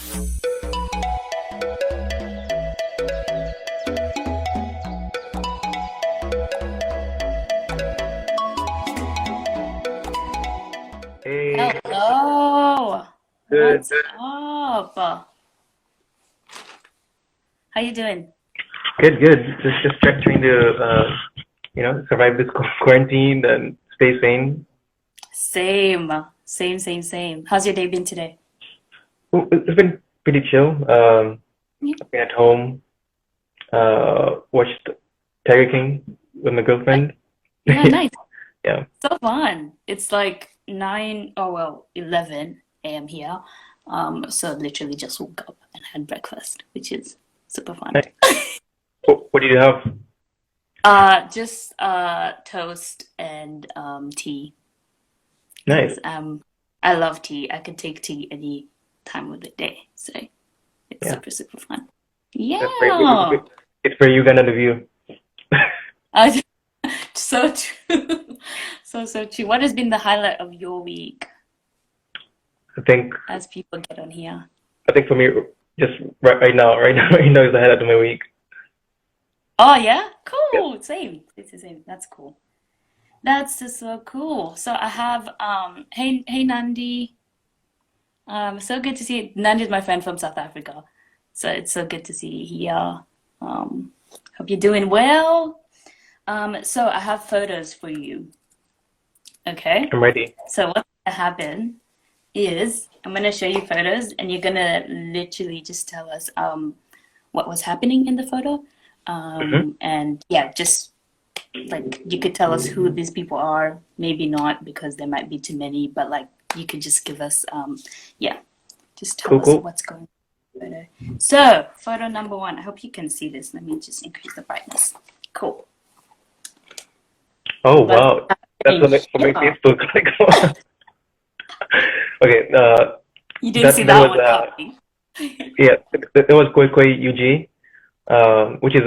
Hey, Hello. good, What's up? How you doing? good. Just trying to survive this quarantine and stay sane. Same. How's your day been today? It's been pretty chill. Yeah, I've been at home, watched Tiger King with my girlfriend. yeah, nice. Yeah, So fun. It's like 9, oh well, 11 a.m. here. So literally just woke up and had breakfast, which is super fun. nice. What do you have? Just toast and tea Nice. because I love tea. I could take tea any time of the day. So it's Yeah, super fun. that's great. Yeah. It's for you, Ghana, the view. Uh, so true. So true. What has been the highlight of your week I think as people get on here? I think for me, just right now is the highlight of my week. Oh yeah? Yeah. Cool. Same. It's the same. That's cool. That's just so cool. So I have hey Nandi. So good to see you. Nandi is my friend from South Africa. So it's so good to see you here. Um Hope you're doing well. So I have photos for you. Okay? I'm ready. So what's gonna happen is I'm gonna show you photos and you're gonna literally just tell us what was happening in the photo. Hmm. And yeah, just like you could tell us who these people are, maybe not because there might be too many, but like you could just give us yeah, just tell Cool, us cool. what's going on in the photo. So photo number one, I hope you can see this. Let me just increase the brightness. Cool. Oh What's wow, that's happening on my here? Facebook. Like, okay, You didn't that see that that was one coming. yeah, that was Koi Koi UG, which is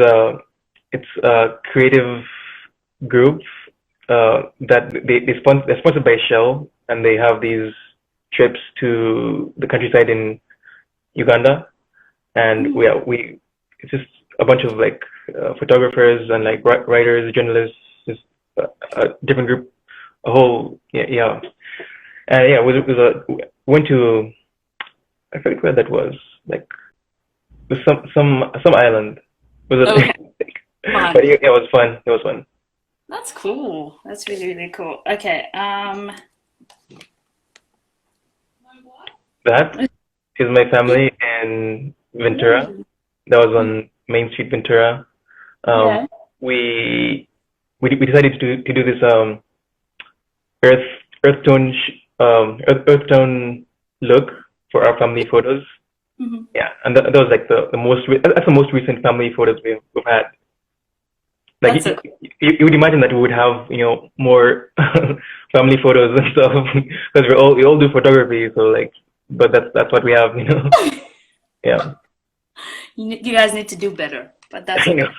it's a creative group that they're sponsored by Shell, and they have these trips to the countryside in Uganda, and Mm, we it's just a bunch of like photographers and like writers, journalists, just a different group, a whole yeah. And yeah, went to, I forget where that was. Like, it was some island. Was okay, it? But fun. yeah, it was fun. It was fun. That's cool. That's really cool. Okay. That is my family in Ventura. Yay. That was Mm, on Main Street, Ventura. Um, yeah. we we decided to do this earth earth tone earth tone look for our family photos. Hmm. Yeah, and that was like that's the most recent family photos we've had. Like That's so cool. you would imagine that we would have more family photos and stuff because we all do photography, so like, but that's what we have. Yeah. You guys need to do better, but that's I know. okay.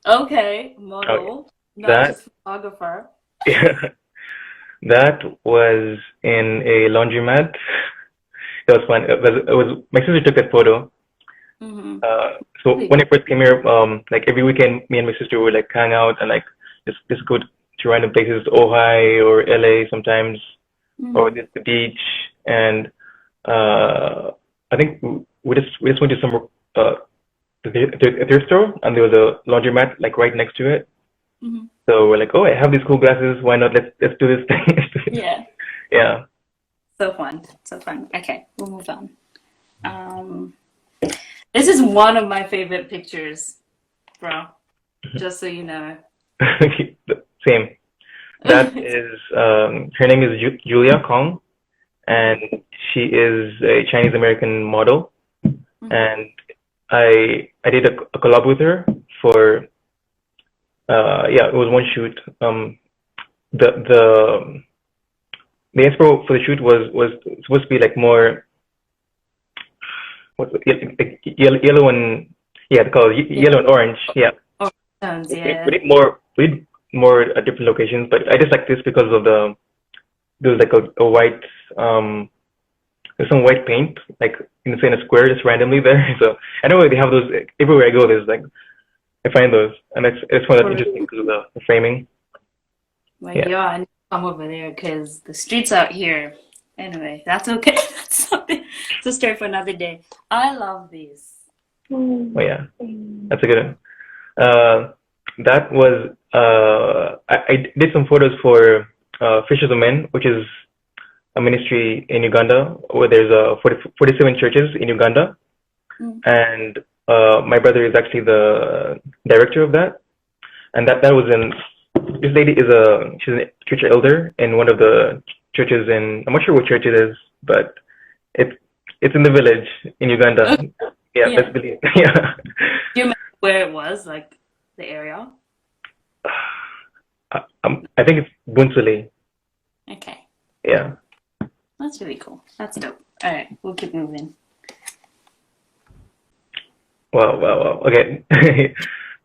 Okay, Okay. model, not That just photographer. that was in a laundromat. It was fun. It was my sister took that photo. Hmm. So Really when I cool. first came here, like every weekend, me and my sister would like hang out and like just go to random places, Ojai or LA sometimes, or Hmm. just the beach. And uh, I think we just went to some a thrift store, and there was a laundromat like right next to it. Hmm. So we're like, oh, I have these cool glasses. Why not? Let's do this thing. Let's do it. Yeah, Yeah. so fun, so fun. Okay, we'll move on. Um, this is one of my favorite pictures, bro. Just so you know. Same. That is her name is Julia Kong, and Hmm. she is a Chinese American model. Hmm. And I did a collab with her for yeah, it was one shoot. The the the expo for the shoot was supposed to be like more what's it, like yellow and yeah, the colors Yeah. yellow and orange. Yeah, Orange tones, we yeah. did more we did more at different locations, but I just like this because of the there was like a white um there's some white paint like in a square just randomly there. So I know they have those everywhere I go. There's like I find those, and it's found that For interesting because of the framing. Well, Yeah. yeah, I need to come over there because the streets out here. Anyway, that's okay. That's something. It's a story for another day. I love these. Oh yeah, that's a good one. Uh, that was I did some photos for Fishers of Men, which is a ministry in Uganda where there's 47 churches in Uganda, Mm. and my brother is actually the director of that. And that was in this lady is she's a church elder in one of the churches in I'm not sure what church it is, but it's it's in the village in Uganda. Okay, Yeah, yeah. best believe. Yeah. Do you remember where it was, like the area? I think it's Bunsuli. Okay, Yeah. that's really cool. That's dope. All right, we'll keep moving. Wow, wow, wow. Okay.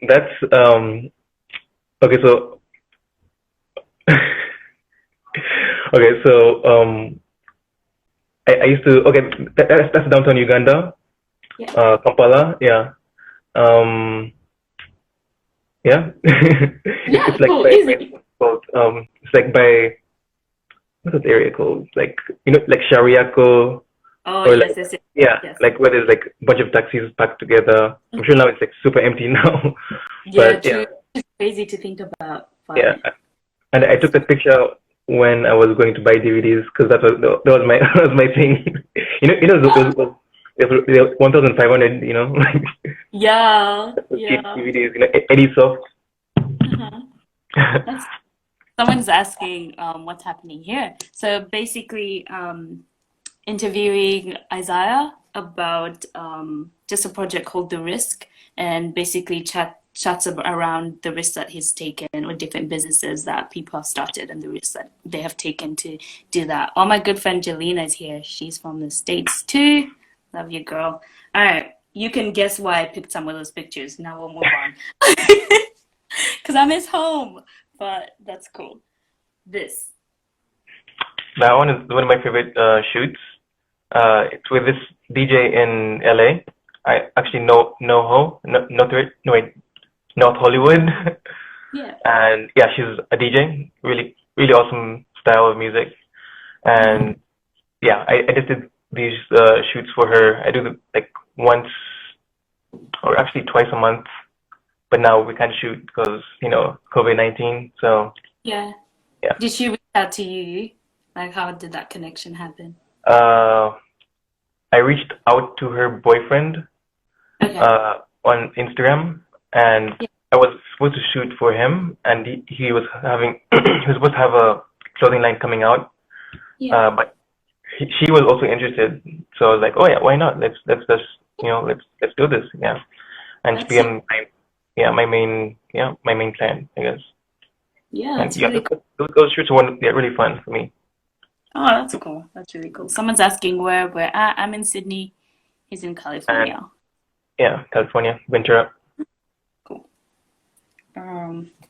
That's okay, so okay, so I used to okay, that's downtown Uganda, Yeah. Kampala, yeah. Um yeah. It's Yeah, like cool. by Easy. called it's like by what's that area called? Like like Shariako Oh, or yes, like yes, yes, yeah, yes. like where there's like a bunch of taxis packed together. I'm sure now it's like super empty now. Yeah, But true. yeah, It's crazy to think about, yeah. but And I it's took that picture when I was going to buy DVDs because that was my that was my thing. It was 1,500. Like yeah, cheap yeah. DVDs. Eddie Soft. Uh-huh. That's Someone's asking what's happening here. So basically, interviewing Isaiah about just a project called The Risk, and basically chats around the risks that he's taken with different businesses that people have started and the risks that they have taken to do that. Oh, my good friend Jelena is here. She's from the States too. Love you, girl. All right, you can guess why I picked some of those pictures. Now we'll move on. Because I miss home, but that's cool. This. That one is one of my favorite shoots. It's with this DJ in LA. I actually know NoHo, no wait, North Hollywood, Yeah. and yeah, she's a DJ. Really, really awesome style of music. Mm-hmm. And yeah, I just did these shoots for her. I do them like once or actually twice a month, but now we can't shoot because COVID-19. So Yeah. yeah, Did she reach out to you? Like, how did that connection happen? uh, I reached out to her boyfriend Okay. on Instagram, and Yeah. I was supposed to shoot for him, and he was having he was supposed to have a clothing line coming out, Yeah. but she was also interested. So I was like, oh yeah, why not? Let's just let's do this, yeah. And she That's so, became my main plan, I guess. yeah, And that's yeah, really cool. those shoots were really fun for me. Oh, that's cool. That's really cool. Someone's asking where we're at. I'm in Sydney. He's in And California. yeah, California, Ventura. Cool.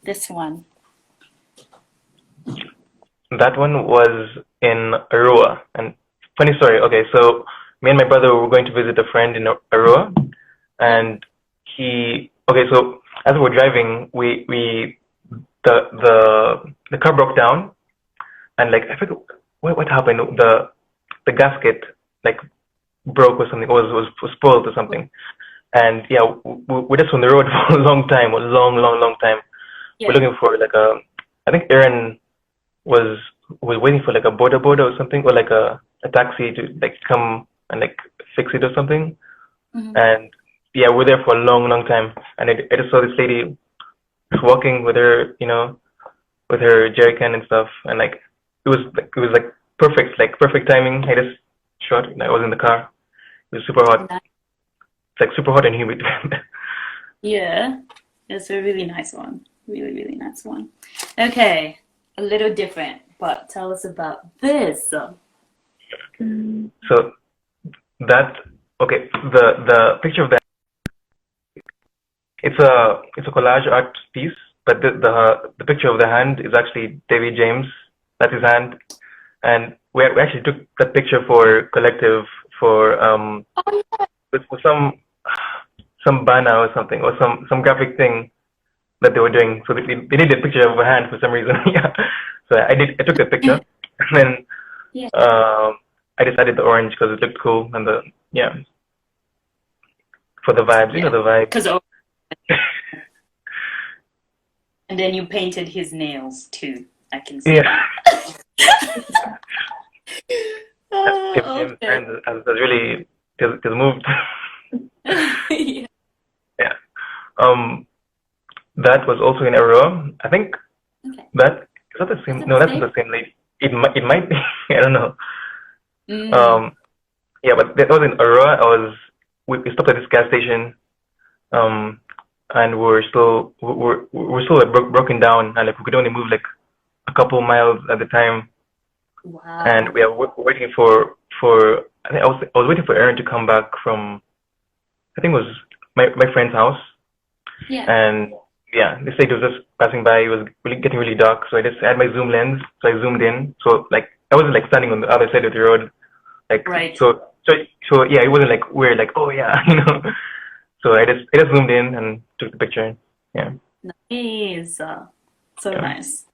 This one. That one was in Aurora. And funny story. Okay, so me and my brother were going to visit a friend in Aurora, Yeah. and okay, so as we were driving, we the car broke down, and like I forget what happened. The gasket like broke or something, or was spoiled or something. And yeah, we're just on the road for a long time, a long, long, long time. We're Yeah. looking for like I think Aaron was was waiting for like a border or something, or like a taxi to like come and like fix it or something. Hmm. And yeah, we're there for a long, long time. And I just saw this lady walking with her, with her jerry can and stuff. And like it was like perfect timing. I just shot. I was in the car. It was super hot. Nice. It's like super hot and humid. Yeah. It's a really nice one. Really, really nice one. Okay. A little different, but tell us about this. So that okay. The picture of that it's a collage art piece, but the picture of the hand is actually David James. That's his hand, and we actually took that picture for collective for Oh, for some banner or something or some graphic thing that they were doing. So they needed a picture of a hand for some reason. Yeah. So I took the picture, yeah. and then Yeah. I just added the orange because it looked cool and the yeah for the vibes. You know Yeah. the vibes. Because and then you painted his nails too. I can see Yeah. that. Him Okay. and has really just moved. Yeah. Yeah. Um, that was also in Aurora. I think Okay. that is that the Is same? that No, the that's not same? the same lady. It might be. I don't know. Mm. Um, yeah, but that was in Aurora. We stopped at this gas station. Um, and we're still like broken down, and like we could only move like a couple miles at the time, and Wow. we are waiting for I was waiting for Aaron to come back from I think it was my friend's house, Yeah. and yeah, this lady was just passing by. It was really getting really dark, so I just had my zoom lens, so I zoomed in. So like I wasn't like standing on the other side of the road, like Right. so yeah, it wasn't like weird, like oh yeah, you know. So I just zoomed in and took the picture. Yeah, Nice. So yeah. nice.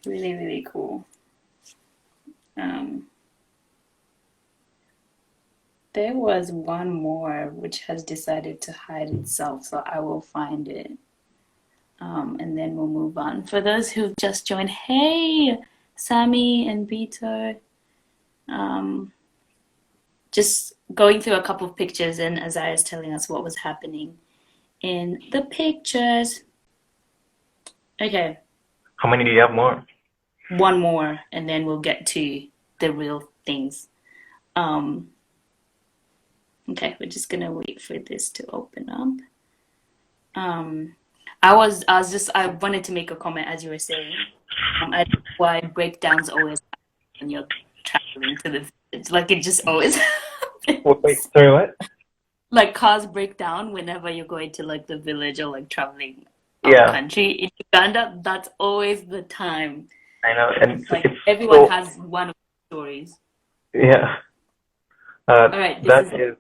Really, really cool. Um, there was one more which has decided to hide itself, so I will find it. And then we'll move on. For those who've just joined, hey, Sammy and Vito. Um, just going through a couple of pictures, and Isaiah's telling us what was happening in the pictures. Okay, How many do you have more? one more, and then we'll get to the real things. Um, okay, we're just gonna wait for this to open up. I wanted to make a comment as you were saying. I why breakdowns always happen when you're traveling to the village. Like it just always Wait, happens. sorry, what? Like cars break down whenever you're going to like the village or like traveling out Yeah, country. In Uganda, that's always the time. I know, And and it's like it's everyone so has one of the stories. yeah. All right, this That is is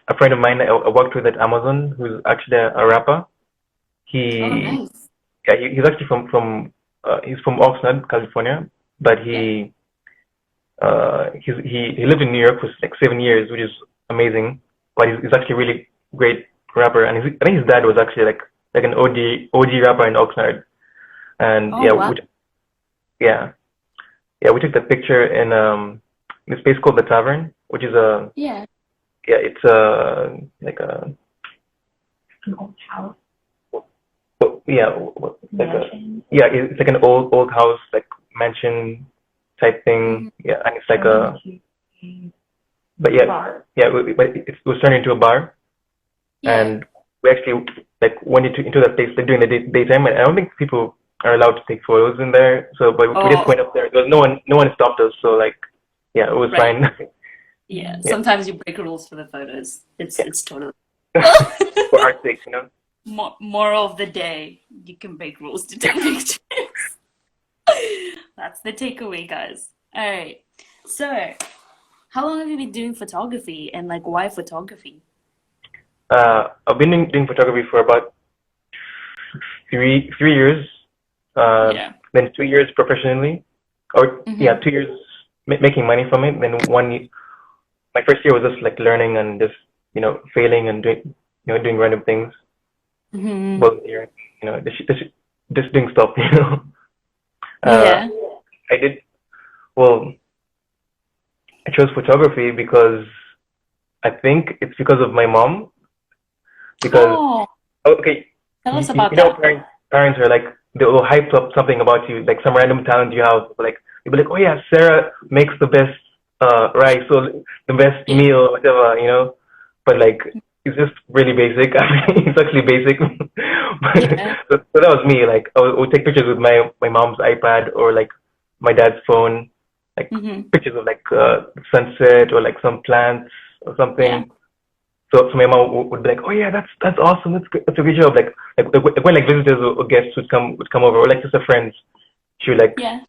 a friend of mine I worked with at Amazon, who's actually a rapper. oh He nice. yeah, he's actually from he's from Oxnard, California, but Yeah. he lived in New York for like 7 years, which is amazing. But he's actually a really great rapper, and I think his dad was actually like an OG rapper in Oxnard. And Oh wow. yeah, yeah, we took the picture in this place called the Tavern, which is a Yeah. yeah, it's a like a yeah, like a yeah, it's like an old house like mansion type thing. Hmm. Yeah, and it's like a but yeah, but it was turned into a bar, Yeah. and we actually like went into that place like during the daytime, and I don't think people are allowed to take photos in there. So, but we just Oh went up there. There was no one stopped us. So like, yeah, it was right. fine. Yeah. Yeah, Sometimes you break rules for the photos. It's totally for art's sake, you know. moral of the day. You can break rules to take pictures. That's the takeaway, guys. All right. So, how long have you been doing photography and like why photography? I've been doing photography for about three years. Yeah. Then 2 years professionally, or yeah, Mm-hmm. 2 years making money from it. Then my first year was just like learning and just failing and doing random things, Mm-hmm. volunteering, just doing stuff. Uh, Yeah. I did well. I chose photography because I think it's because of my mom. Because Oh, okay, tell us about that. parents are like they'll hype up something about you, like some random talent you have. Like you'll be like, oh yeah, Sarah makes the best rice or the best Yeah. meal, whatever, But like it's just really basic. I mean, it's actually basic. Yeah. So that was me. Like I would take pictures with my mom's iPad or like my dad's phone, like Mm-hmm. pictures of like sunset or like some plants or Yeah. something. So my mom would be like, "Oh yeah, that's awesome. That's good. That's a great job." Like when like visitors or guests would come over, or like just her friends, she would like Yeah.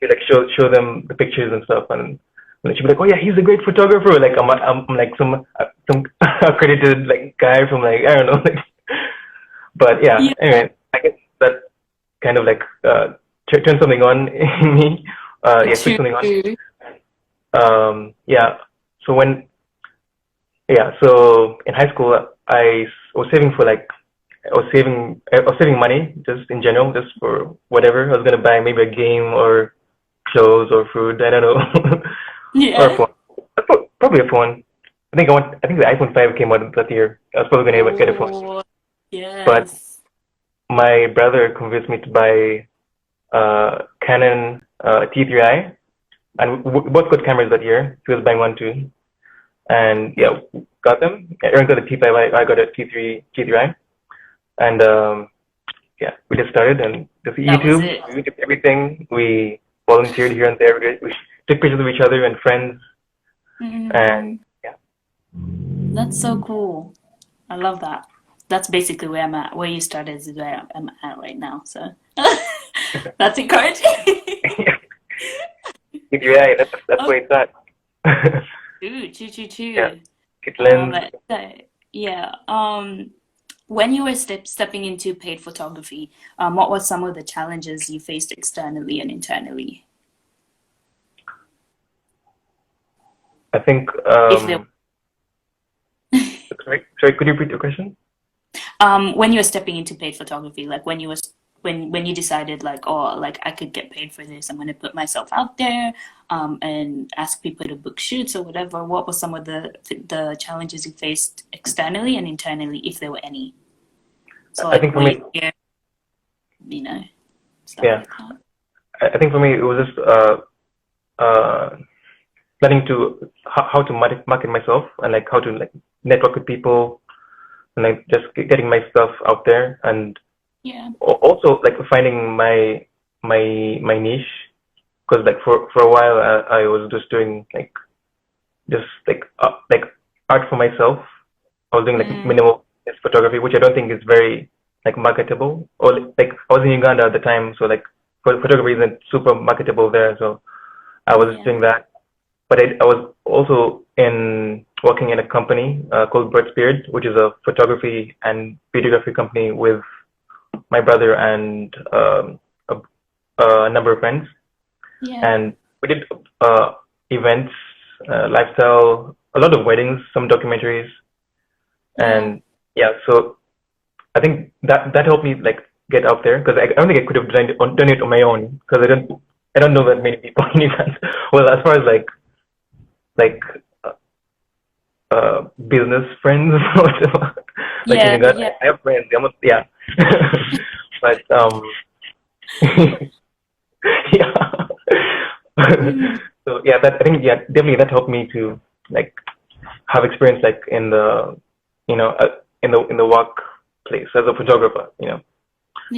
we like show them the pictures and stuff, and like, she'd be like, "Oh yeah, he's a great photographer." Like I'm like some accredited like guy from like I don't know. Like, but yeah, Yeah, anyway, I guess that kind of like turned something on in me. Yeah, switched true. something on. Yeah. So so in high school, was saving for like I was saving money just in general, just for whatever I was gonna buy, maybe a game or clothes or food. I don't know, or a Yeah. phone. Probably a phone. I think the iPhone 5 came out that year. I was probably gonna get a phone, Oh, but yes. my brother convinced me to buy Canon T3i, and we both got cameras that year. He was buying one too, and yeah, got them. Aaron got a T5, I got a T3i, and yeah, we just started and just That was YouTube, it. YouTube everything. We volunteered here and there. We took pictures of each other and friends, and Mm, yeah, that's so cool. I love that. That's basically where I'm at. Where you started is where I'm at right now. So that's encouraging. T3i, that's Oh, where it's at. true, true, true, Yeah, true. it lens. So, yeah. When you were stepping into paid photography, what were some of the challenges you faced externally and internally? I think. If there Sorry, could you repeat your question? when you were stepping into paid photography, like when you was when you decided like, oh, like I could get paid for this, I'm gonna put myself out there, and ask people to book shoots or whatever. What were some of the challenges you faced externally and internally, if there were any? So I like think for were you me, scared, you know, stuff yeah, like that. I think for me it was just uh learning to how to market myself and like how to like network with people and like just getting my stuff out there and Yeah. also like finding my niche because like for a while I was just doing like art for myself. I was doing like Mm, minimal photography, which I don't think is very like marketable. Or like I was in Uganda at the time, so like photography isn't super marketable there. So I was just yeah. doing that. But I was also in working in a company called Bird's Beard, which is a photography and videography company with my brother and a number of friends. Yeah. And we did events, lifestyle, a lot of weddings, some documentaries, Yeah. and yeah. So I think that helped me like get out there because I don't think I could have done it on my own because I don't know that many people in Uganda. Well, as far as like uh, business friends or whatever. Like in Yeah. Uganda, Yeah. I have friends. I'm not, yeah, but yeah. Mm, So yeah, that I think yeah definitely that helped me to like have experience like in the in the workplace as a photographer.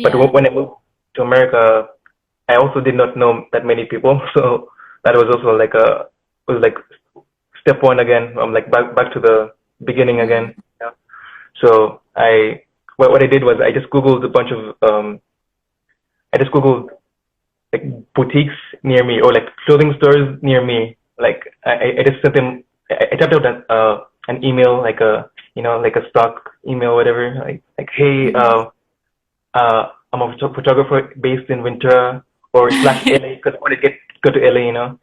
But yeah. when I moved to America, I also did not know that many people, so that was also like was like step one again. I'm like back to the beginning Mm, again. Yeah. So what I did was I just googled a bunch of I just googled like boutiques near me or like clothing stores near me. Like I just sent them. I typed out an email like a like a stock email whatever like hey mm. I'm a photographer based in Ventura or slash LA because I want to go to LA.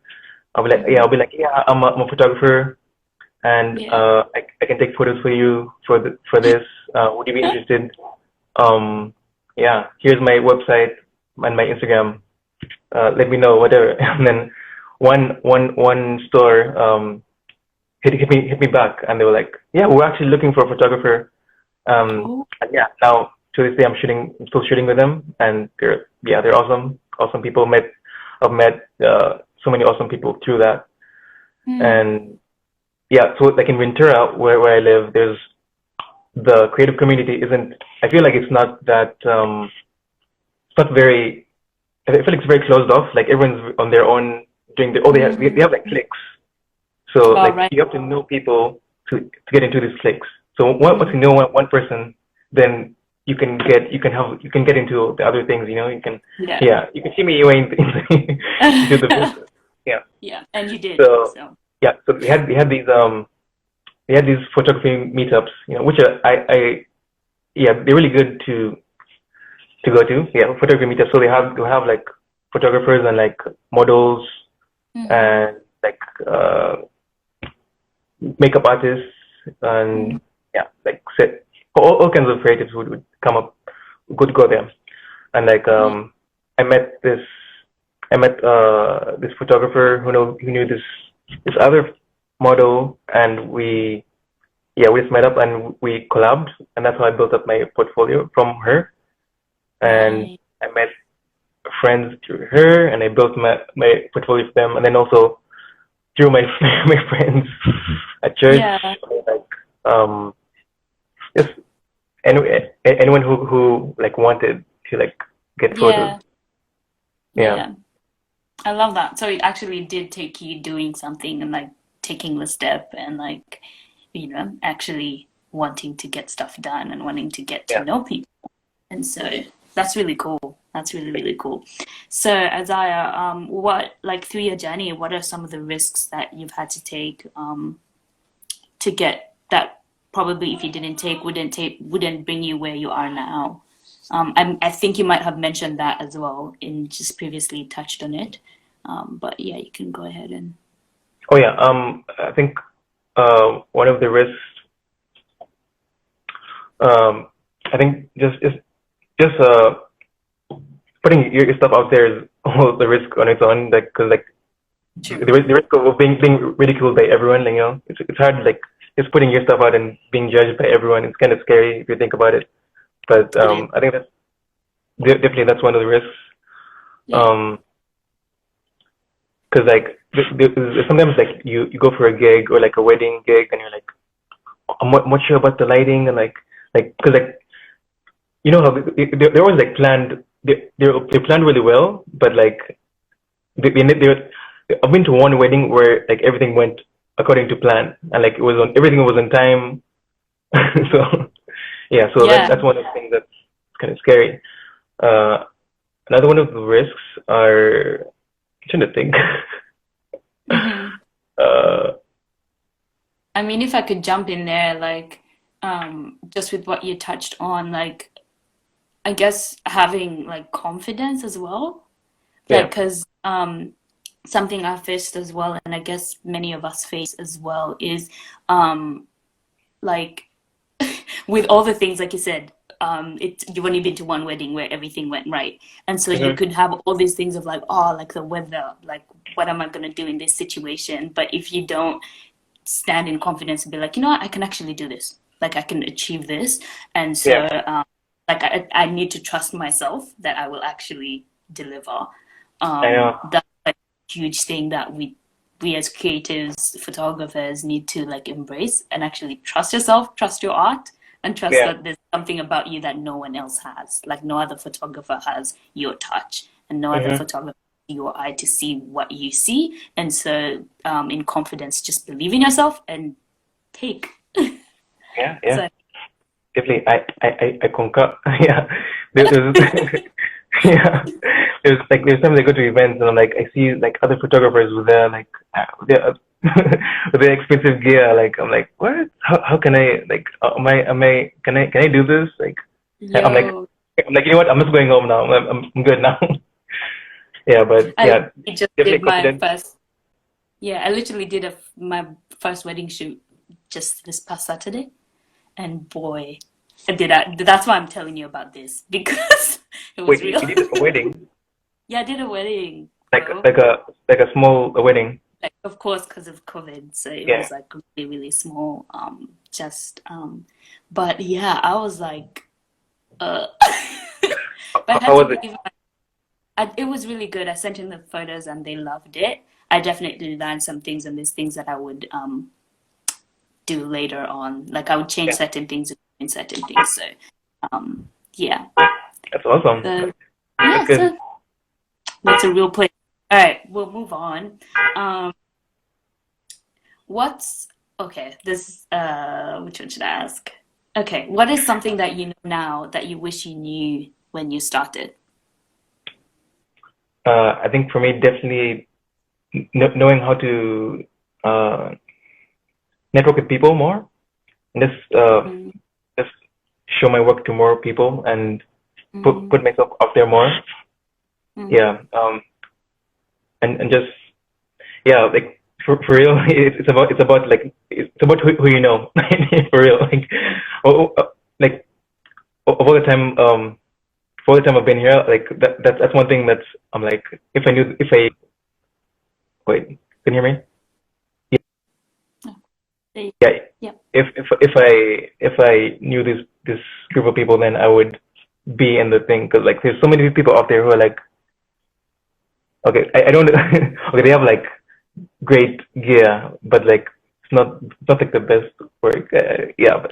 I'll Mm, be like yeah I'm a photographer and yeah. I can take photos for you for this. Would you be interested? Um, yeah, here's my website and my Instagram. Let me know, whatever. And then one store hit me back, and they were like, yeah, we're actually looking for a photographer. Oh, And yeah, now to this day, I'm still shooting with them, and they're awesome people. I've met so many awesome people through that, mm, and yeah, so like in Ventura, where I live, there's the creative community isn't. I feel like it's not that. It's not very. I feel like it's very closed off. Like everyone's on their own doing the. Oh, they mm. have like cliques. So All like right. you have to know people to get into these cliques. So once Mm, you know one person, then you can get into the other things, you can, Yeah. yeah, you can see me way into the business. Yeah. Yeah, and you did. So So yeah, so we had these photography meetups, which I yeah, they're really good to go to. Yeah, photography meetups. So they have like photographers and like models mm-hmm. and like makeup artists Mm-hmm. and yeah, like all kinds of creatives would come up, would go there. And like Yeah. I met this this photographer who knew this other model, and we just met up and we collabed, and that's how I built up my portfolio from her. And Nice. I met friends through her, and I built my portfolio for them, and then also through my my friends at church, Yeah. like just anyone who like wanted to like get photos. Yeah. Yeah, Yeah. I love that. So it actually did take you doing something and like taking the step and like, actually wanting to get stuff done and wanting to get to yeah. know people. And so that's really cool. That's really, really cool. So Isaiah, like through your journey, what are some of the risks that you've had to take to get that probably if you didn't wouldn't bring you where you are now? I think you might have mentioned that as well in just previously touched on it. But yeah, you can go ahead and Oh yeah. I think one of the risks, I think just putting your stuff out there is all the risk on its own. Like, cause like true. the risk of being ridiculed by everyone. Like, it's hard. Like, just putting your stuff out and being judged by everyone. It's kind of scary if you think about it. But It is. I think that's definitely that's one of the risks. Yeah. Um, cause like sometimes like you go for a gig or like a wedding gig and you're like, I'm not sure about the lighting and like cause like how they're always like planned. They're planned really well, but like they I've been to one wedding where like everything went according to plan and like everything was on time. So yeah, so Yeah. that's one of the things that's kind of scary. Uh, Another one of the risks are, I'm trying to think. hmm uh, I mean, if I could jump in there, like, just with what you touched on, like, I guess having like confidence as well, like, yeah. because something I faced as well, and I guess many of us face as well, is um, like with all the things like you said, you've only been to one wedding where everything went right, and so you Hmm. could have all these things of like, oh, like the weather, like what am I gonna do in this situation? But if you don't stand in confidence and be like, you know what, I can actually do this, like I can achieve this, and Yeah. so like I need to trust myself that I will actually deliver. I know. That's like a huge thing that we as creatives, photographers need to like embrace and actually trust yourself, trust your art, and trust Yeah. that there's something about you that no one else has. Like no other photographer has your touch, and no other Hmm. photographer has your eye to see what you see. And so, in confidence, just believe in yourself and take. Yeah. Yeah. So, Definitely. I concur. Yeah. There's yeah. There's times I go to events and I'm like I see like other photographers with their like their with their expensive gear. Like I'm like, what? How can I like am I can I do this? Like I'm like yo, you know what? I'm just going home now. I'm good now. Yeah, but I yeah, literally just definitely did my confident. first. Yeah, I literally did my first wedding shoot just this past Saturday. And boy, that's why I'm telling you about this because it was Wait, real. you did a wedding? Yeah, I did a wedding, Like bro. like a small wedding? Like, of course, because of COVID, so it Yeah. was like really, really small. But yeah, I was like, but I How had to was it? leave. It was really good. I sent in the photos and they loved it. I definitely learned some things, and there's things that I would do later on. Like I would change Yeah, certain things and certain things. So yeah. that's awesome. So That's yeah, good. so that's a real place. All right, we'll move on. Um, what's okay? This which one should I ask? Okay, what is something that you know now that you wish you knew when you started? I think for me, definitely knowing how to uh, network with people more, and Mm, just show my work to more people and put mm, myself out there more. mm. Yeah, and just yeah, like for real, it's about like it's about who you know for real. Like like of all the time for all the time I've been here, like that's one thing that's I'm like if I wait, can you hear me? Oh, there you Yeah, go. Yep. if I knew this group of people, then I would be in the thing because like there's so many people out there who are like okay, I don't okay they have like great gear, but like it's not like the best work. Yeah,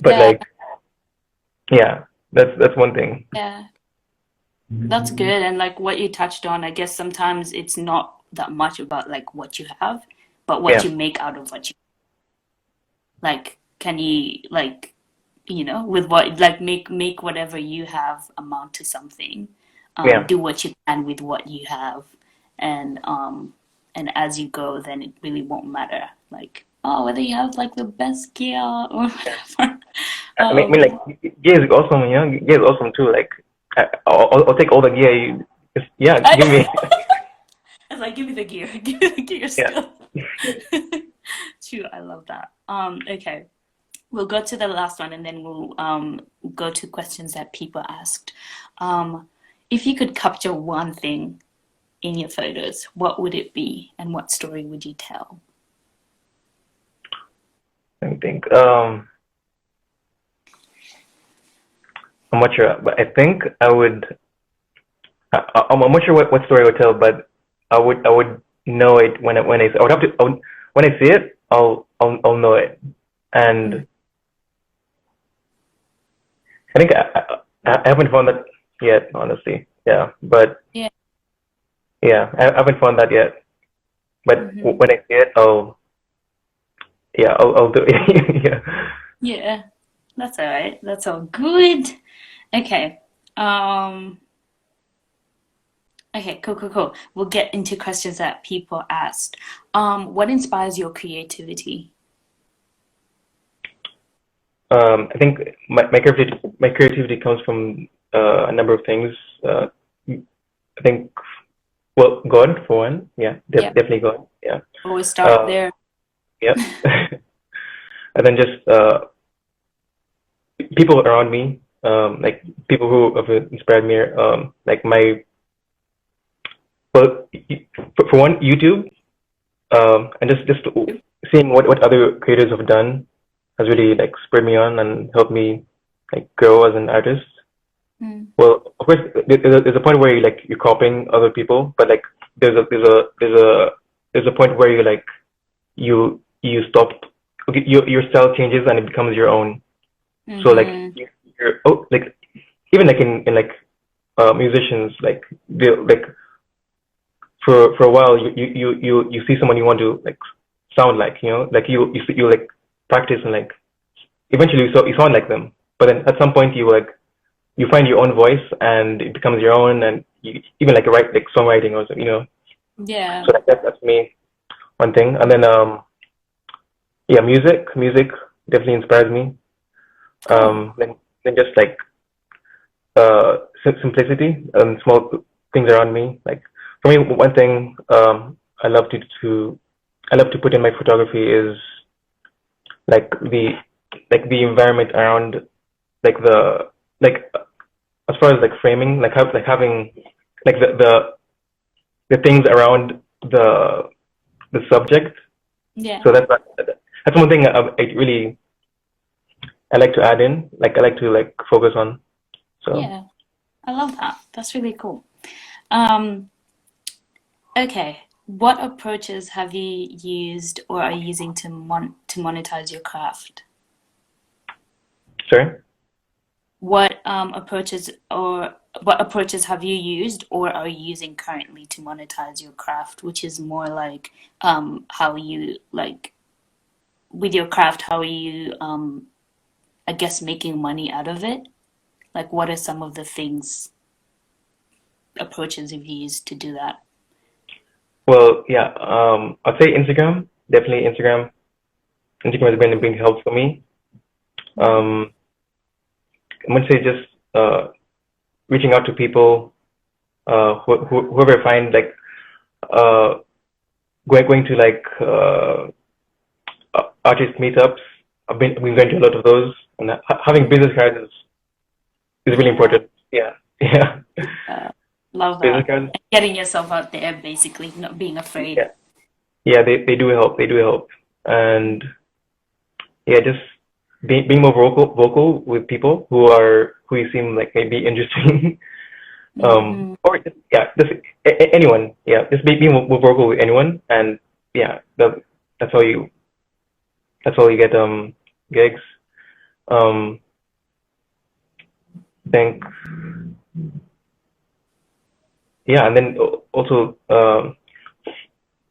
but Yeah, like yeah, that's one thing. yeah. That's good. And like what you touched on, I guess sometimes it's not that much about like what you have, but what Yeah, you make out of what you like. Can you like, with what like make whatever you have amount to something. yeah, Do what you can with what you have, and as you go, then it really won't matter. Like, oh, whether you have like the best gear or yeah. whatever. I mean like gear is awesome, you know. Gear is awesome too. Like I'll take all the gear. Yeah, give me. I, it's like, give me the gear, give me the gear Yeah. still. True, I love that. Okay. We'll go to the last one and then we'll go to questions that people asked. Um, if you could capture one thing in your photos, what would it be and what story would you tell? Let me think. I'm not sure, but I think I would. I'm not sure what story I would tell, but I would know it I would have to when I see it, I'll know it, Mm. and I think I haven't found that yet, honestly. Yeah, but Yeah. yeah, I haven't found that yet. But Hmm. when I see it, I'll do it. Yeah. Yeah. That's all right. That's all good. Okay. Um, okay, cool, cool, cool. We'll get into questions that people asked. What inspires your creativity? I think my creativity comes from a number of things. I think well, God for one. Yeah, Yep. definitely God. Yeah. Always start Uh, there. yeah. And then just people around me, like people who have inspired me, like my well, for one, YouTube, and just seeing what other creators have done has really like spurred me on and helped me like grow as an artist. Mm. Well, of course, there's a point where you're copying other people, but like there's a point where you stop. Okay, your style changes and it becomes your own. So like Mm-hmm. you're oh like even like in like musicians like they like for a while you see someone you want to like sound like like you like practice and like eventually you sound like them, but then at some point you find your own voice and it becomes your own, and you even like write like songwriting or something. Yeah. So like that's me one thing, and then yeah, music definitely inspires me. Cool. Then just like simplicity and small things around me. Like for me, one thing I love to I love to put in my photography is like the environment around like the like as far as like framing like having like the things around the the subject. Yeah. So that's one thing I really I like to add in. Like I like to like focus on. So Yeah. I love that. That's really cool. Um, okay. What approaches have you used or are you using to monetize your craft? sorry. What approaches have you used or are you using currently to monetize your craft, which is more like how you like with your craft, how you I guess, making money out of it? Like, what are some of the things, approaches you've used to do that? Well, yeah, I'd say Instagram, definitely Instagram. Instagram has been a big help for me. Mm-hmm. Um, I'm gonna say just reaching out to people, whoever I find, like uh, going to like artist meetups. I've been going to a lot of those, and having business cards is really Yeah, important. Yeah, yeah, yeah. Love business that. cards. And getting yourself out there, basically, not being afraid. Yeah, yeah, they do help. They do help, and yeah, just being more vocal with people who you seem like maybe interesting. Mm-hmm. Or just, yeah, just anyone. Yeah, just be more vocal with anyone, and yeah, that's how you that's how you get gigs. Um, think yeah, and then also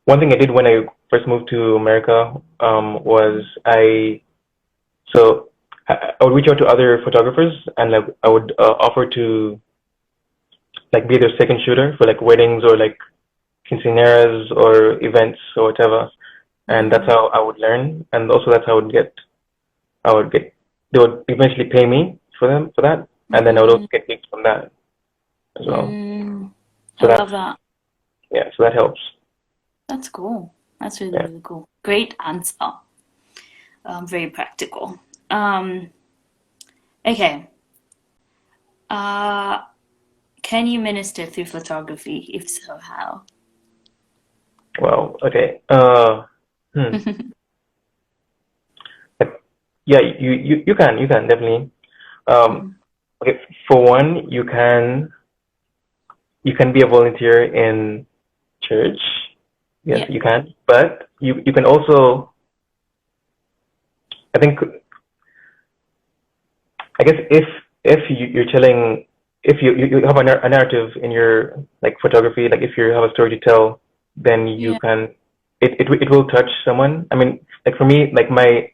one thing I did when I first moved to America was so I would reach out to other photographers and like I would offer to like be their second shooter for like weddings or like quinceañeras or events or whatever, and that's Mm-hmm. how I would learn, and also that's how I would get they would eventually pay me for that, and then I would also Mm-hmm. get gigs from that as well. Mm. I So love that's that. yeah, so that helps. That's cool. That's really, Yeah. really cool. Great answer. Very practical. Um, okay. Uh, can you minister through photography? If so, how? Well, okay. Hmm. Yeah, you can definitely. Um, Mhm. okay, for one, you can be a volunteer in church. Yes, Yeah. you can. But you can also, I think, I guess if you're telling, if you have a narrative in your like photography, like if you have a story to tell, then you Yeah. can, it will touch someone. I mean, like for me, like my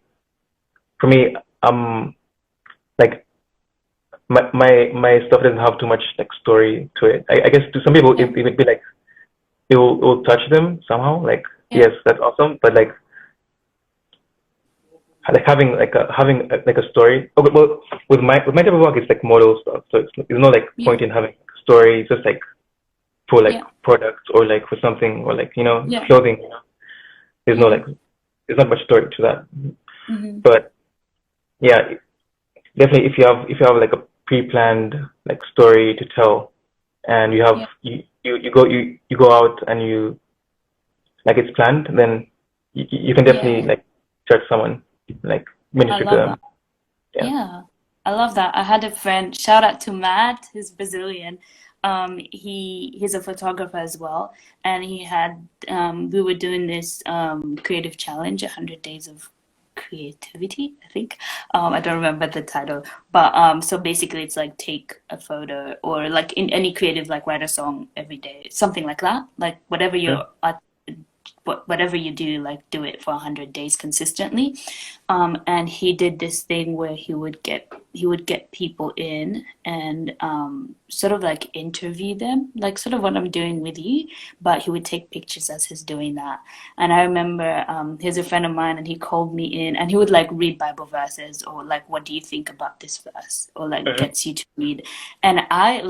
stuff doesn't have too much like story to it. I guess to some people Yeah. it would be like it will touch them somehow. Like Yeah. yes, that's awesome, but like having like a story. Okay, well, with my type of work, it's like model stuff, so it's not like Yeah. point in having a story. It's just like for like Yeah. products or like for something or like Yeah. clothing. There's no Yeah. like there's not much story to that. Mm-hmm. But yeah, definitely if you have like a pre-planned like story to tell, and you have Yeah. you go out and you like it's planned, then you can definitely Yeah. like touch someone, like I minister to love them. that. Yeah. Yeah. I love that. I had a friend, shout out to Matt, he's Brazilian. He's a photographer as well, and he had we were doing this creative challenge, 100 days of creativity, I think. I don't remember the title, but so basically it's like take a photo or like in any creative, like write a song every day, something like that. Like whatever Mhm. your whatever you do, like do it for 100 days consistently. And he did this thing where he would get people in and sort of like interview them, like sort of what I'm doing with you, but he would take pictures as he's doing that. And I remember he's a friend of mine, and he called me in, and he would like read Bible verses or like, what do you think about this verse, or like Mhm. gets you to read. And I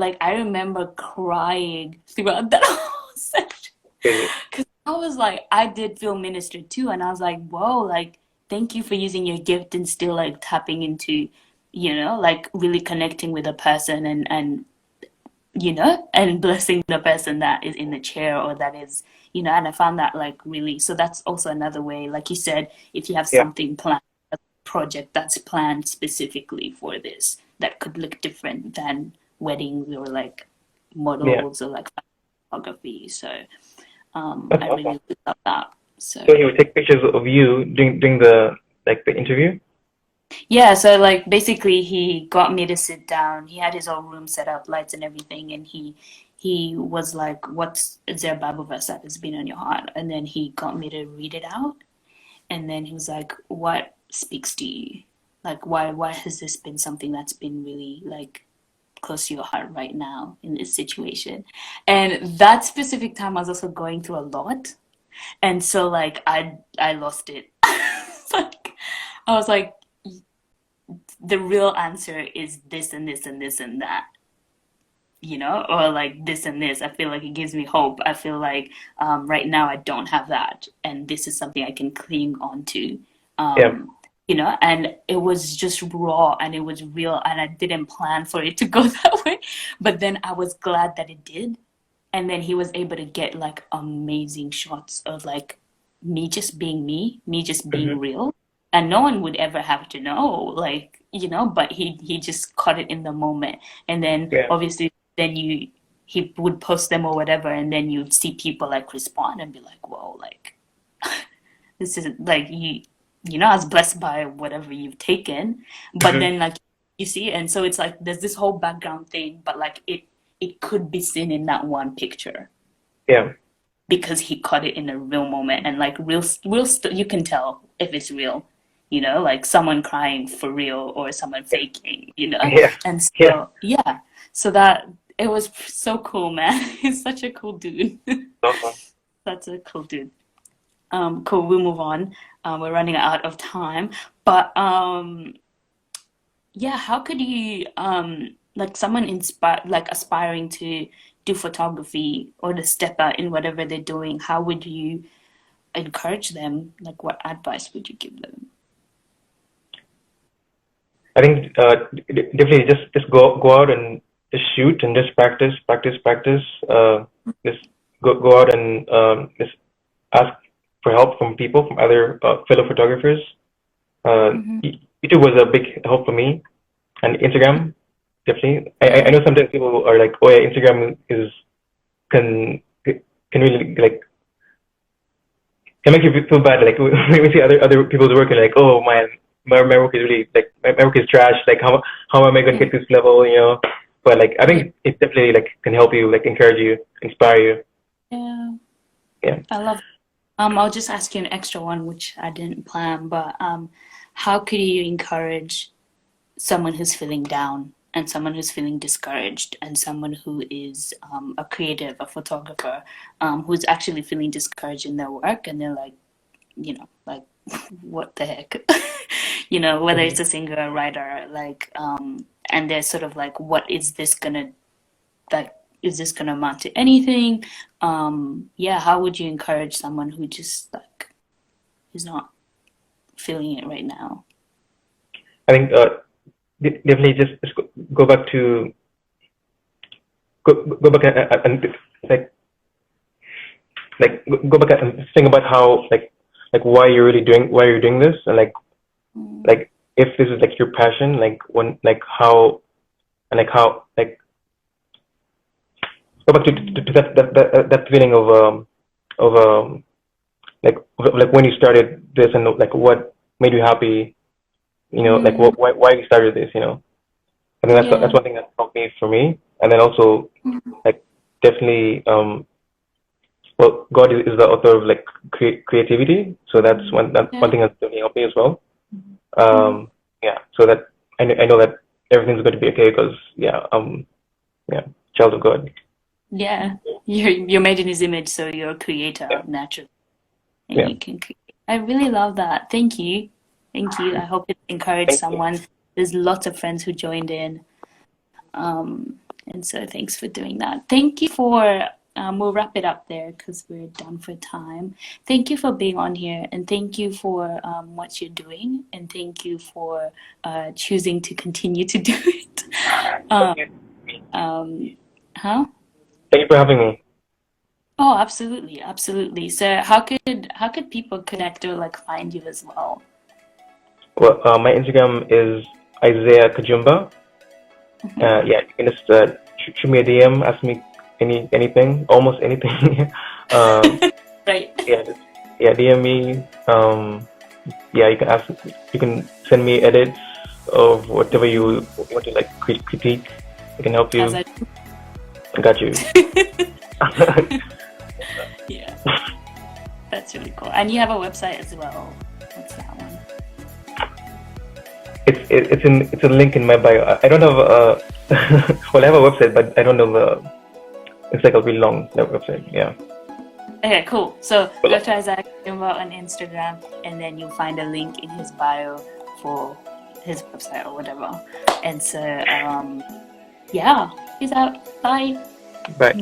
remember crying throughout that whole session. Crazy. Because I was like, I did feel ministered too, and I was like, whoa, like, thank you for using your gift and still like tapping into, like really connecting with a person and blessing the person that is in the chair or that is, and I found that like really, so that's also another way, like you said, if you have Yeah. something planned, a project that's planned specifically for this, that could look different than weddings or like Yeah. models or like photography. So That's I awesome. really love that. So So he would take pictures of you during the like the interview. yeah, so like basically he got me to sit down. He had his own room set up, lights and everything, and he was like, "What's is there a Bible verse that has been on your heart?" And then he got me to read it out, and then he was like, "What speaks to you?" Like why has this been something that's been really like close to your heart right now in this situation? And that specific time I was also going through a lot. And so like I lost it. Like I was like the real answer is this and this and this and that, you know, or like this and this. I feel like it gives me hope. I feel like right now I don't have that, and this is something I can cling on to. Yeah. Um, you know, and it was just raw and it was real, and I didn't plan for it to go that way, but then I was glad that it did. And then he was able to get like amazing shots of like me just being Hmm. real. And no one would ever have to know, like, you know, but he just caught it in the moment. And then Yeah. obviously then he would post them or whatever, and then you'd see people like respond and be like, whoa, like this is like you know, I was blessed by whatever you've taken. But Hmm. then like you see, and so it's like there's this whole background thing, but like it could be seen in that one picture Yeah. because he caught it in a real moment. And like you can tell if it's real, you know, like someone crying for real or someone faking, you know. Yeah. And Yeah. so yeah, so that it was so cool, man. He's such a cool dude. Awesome. That's a cool dude. Cool, we'll move on. We're running out of time, but yeah, how could you like someone inspire like aspiring to do photography or to step out in whatever they're doing, how would you encourage them? Like what advice would you give them? I think definitely just go out and just shoot and just practice. Just go out and just ask for help from people, from other fellow photographers. Mm-hmm. YouTube was a big help for me, and Instagram definitely. I Yeah. know sometimes people are like, oh yeah, Instagram is can really like can make you feel bad. Like when we see other people's work and like, oh man, my work is really like my work is trash. Like how am I going to get to this level? You know. But like I Yeah. think it definitely like can help you, like encourage you, inspire you. Yeah. Yeah. I love I'll just ask you an extra one which I didn't plan, but how could you encourage someone who's feeling down and someone who's feeling discouraged and someone who is a creative, a photographer, who's actually feeling discouraged in their work and they're like, you know, like, what the heck? You know, whether Hmm. it's a singer, a writer, like, and they're sort of like, what is this gonna, like, is this gonna amount to anything? Yeah, how would you encourage someone who just like is not feeling it right now? I think definitely just go back to go back and like go back and think about how like why you're doing this, and Mm, like if this is like your passion, like when like how and like how like go back to that feeling of like when you started this, and like what made you happy, you know, like mm, why you started this, you know. I think that's yeah. one thing that helped me for me. And then also like definitely well, God is the author of like creativity, so that's one Yeah. thing that's definitely helped me as well. Mhm. Yeah, so that I know that everything's going to be okay because yeah, child of God. Yeah, you're made in his image, so you're a creator Yeah, naturally, and yeah. you can create. I really love that. Thank you, thank you. I hope it encouraged Thank you. someone. There's lots of friends who joined in, and so thanks for doing that. Thank you for. We'll wrap it up there because we're done for time. Thank you for being on here, and thank you for what you're doing, and thank you for choosing to continue to do it. Thank Um, you. huh? Thank you for having me. Oh, absolutely, absolutely. So how could people connect or like find you as well? Well, my Instagram is Isaiah Kajumba. Hmm. Yeah, you can just shoot me a DM, ask me anything, almost anything. uh, Right. yeah, just, yeah, DM me. Yeah, you can ask, you can send me edits of whatever you want to like critique. I can help As you. I I got you. yeah, that's really cool. And you have a website as well. What's that one? it's a link in my bio. I don't have well, I have a website, but I don't know the. It's like a really long website. Yeah. Okay, cool. So But go to Isaac Kajumba on Instagram, and then you'll find a link in his bio for his website or whatever. And so, yeah, peace out. Bye. but